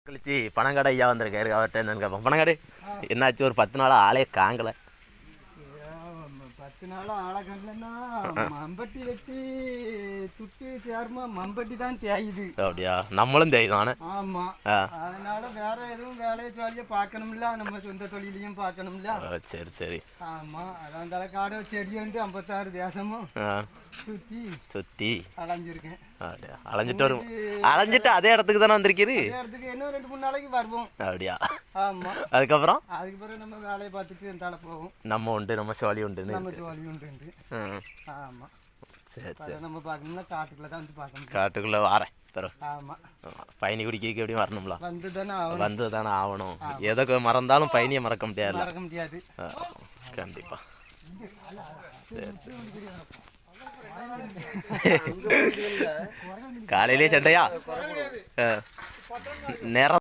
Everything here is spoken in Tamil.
கழிச்சு பணங்காடு ஐயா வந்திருக்காரு. அவர்கிட்ட என்னன்னு கேட்போம். பணங்காடு என்னாச்சு? ஒரு 10 நாளாக ஆளே காங்கலை. 10 நாளாக ஆளை காங்கலைன்னா மம்பட்டி வெட்டி துட்டு சேர்மா மம்பட்டி தான் தேயுது. அப்படியா? நம்மளும் தேய்தானே. ஆமாம், அதனால வேற எதுவும் வேலையை ஜாலியாக பார்க்கணும்ல, நம்ம சொந்த தொழிலையும் பார்க்கணும்ல. சரி சரி. ஆமாம், அதான் தலை காடை செடி வந்து 56 தேசமும் சுற்றி அலைஞ்சிருக்கேன். அப்படியா? அலைஞ்சிட்டு அதே இடத்துக்கு தானே வந்திருக்கீரு? இடத்துக்கு இன்னும் 2-3 நாளைக்கு வருவோம். அப்படியா? ஆமாம், அதுக்கப்புறம் நம்ம வேலையை பார்த்துட்டு இருந்தால போவோம். நம்ம உண்டு, நம்ம சோழி உண்டு. ஆமாம், சரி சரி. நம்ம பார்க்கணும்னா காட்டுக்குள்ளே தான் வந்து பார்க்கணும். காட்டுக்குள்ளே வரேன். ஆமாம், பயணி குடிக்க எப்படியும் வரணும்ல. வந்து தானே ஆகணும். ஆமாம். எதை மறந்தாலும் பயணியை மறக்க முடியாது. கண்டிப்பாக. காலையிலே சண்டையா? நேரம்